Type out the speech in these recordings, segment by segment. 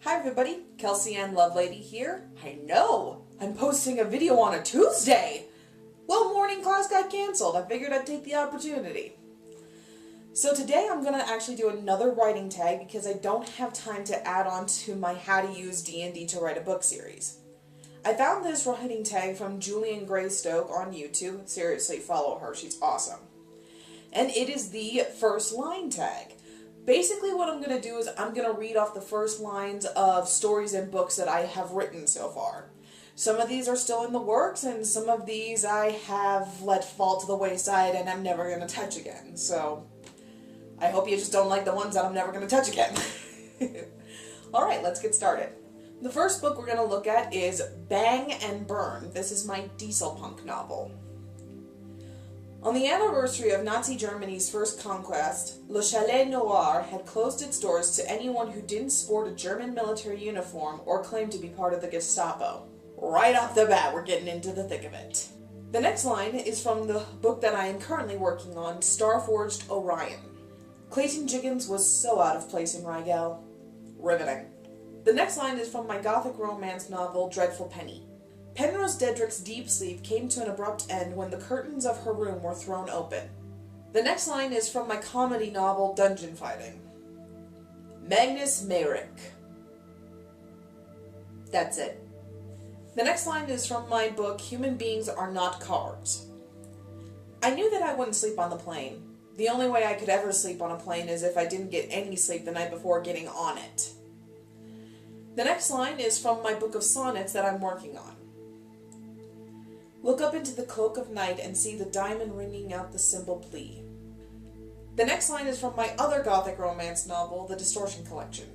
Hi everybody, Kelsey Ann Lovelady here. I know, I'm posting a video on a Tuesday. Well, morning class got canceled. I figured I'd take the opportunity. So today I'm going to actually do another writing tag because I don't have time to add on to my How to Use D&D to Write a Book series. I found this writing tag from Julian Greystoke on YouTube. Seriously, follow her. She's awesome. And it is the first line tag. Basically what I'm going to do is I'm going to read off the first lines of stories and books that I have written so far. Some of these are still in the works, and some of these I have let fall to the wayside and I'm never going to touch again. So I hope you just don't like the ones that I'm never going to touch again. Alright, let's get started. The first book we're going to look at is Bang and Burn. This is my diesel punk novel. On the anniversary of Nazi Germany's first conquest, Le Chalet Noir had closed its doors to anyone who didn't sport a German military uniform or claim to be part of the Gestapo. Right off the bat, we're getting into the thick of it. The next line is from the book that I am currently working on, Starforged Orion. Clayton Jiggins was so out of place in Rigel. Riveting. The next line is from my gothic romance novel, Dreadful Penny. Penrose Dedrick's deep sleep came to an abrupt end when the curtains of her room were thrown open. The next line is from my comedy novel, Dungeon Fighting. Magnus Mayrick. That's it. The next line is from my book, Human Beings Are Not Cars. I knew that I wouldn't sleep on the plane. The only way I could ever sleep on a plane is if I didn't get any sleep the night before getting on it. The next line is from my book of sonnets that I'm working on. Look up into the cloak of night and see the diamond ringing out the simple plea. The next line is from my other gothic romance novel, The Distortion Collection.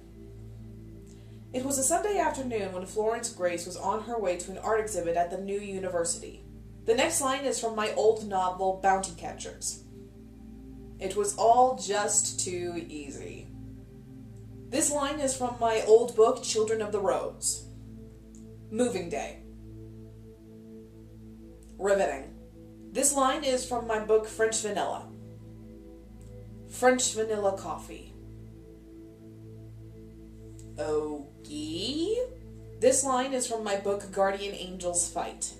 It was a Sunday afternoon when Florence Grace was on her way to an art exhibit at the new university. The next line is from my old novel, Bounty Catchers. It was all just too easy. This line is from my old book, Children of the Rose. Moving Day. Riveting. This line is from my book, French Vanilla. French Vanilla Coffee. Okay. This line is from my book, Guardian Angels Fight.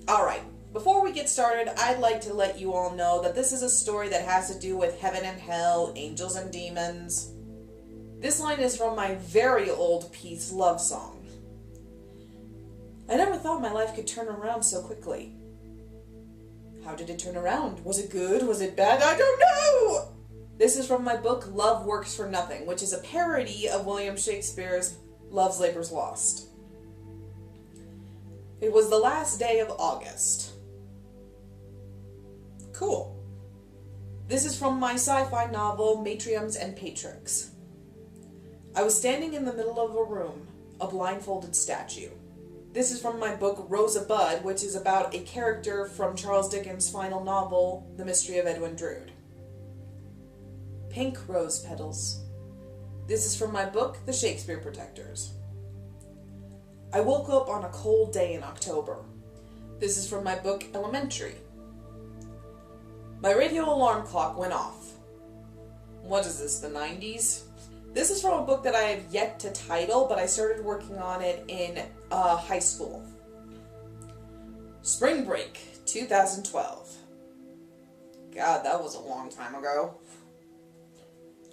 Alright, before we get started, I'd like to let you all know that this is a story that has to do with heaven and hell, angels and demons. This line is from my very old piece, Love Song. I never thought my life could turn around so quickly. How did it turn around? Was it good? Was it bad? I don't know! This is from my book, Love Works for Nothing, which is a parody of William Shakespeare's Love's Labour's Lost. It was the last day of August. Cool. This is from my sci-fi novel, Matriums and Patrix. I was standing in the middle of a room, a blindfolded statue. This is from my book, Rosa Bud, which is about a character from Charles Dickens' final novel, The Mystery of Edwin Drood. Pink Rose Petals. This is from my book, The Shakespeare Protectors. I woke up on a cold day in October. This is from my book, Elementary. My radio alarm clock went off. What is this, the 90s? This is from a book that I have yet to title, but I started working on it in high school. Spring Break, 2012. God, that was a long time ago.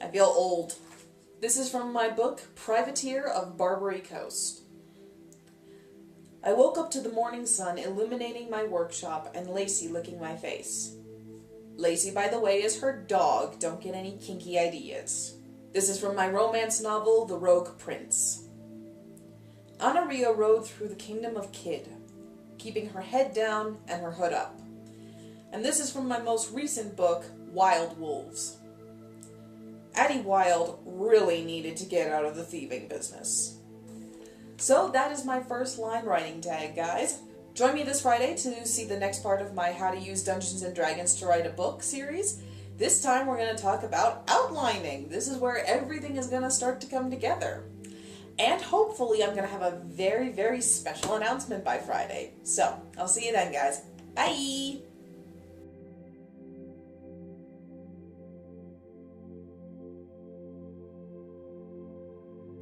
I feel old. This is from my book, Privateer of Barbary Coast. I woke up to the morning sun illuminating my workshop and Lacey licking my face. Lacey, by the way, is her dog. Don't get any kinky ideas. This is from my romance novel, The Rogue Prince. Anaria rode through the kingdom of Kid, keeping her head down and her hood up. And this is from my most recent book, Wild Wolves. Addie Wild really needed to get out of the thieving business. So that is my first line writing tag, guys. Join me this Friday to see the next part of my How to Use Dungeons & Dragons to Write a Book series. This time we're going to talk about outlining. This is where everything is going to start to come together. And hopefully I'm going to have a very, very special announcement by Friday. So, I'll see you then, guys. Bye!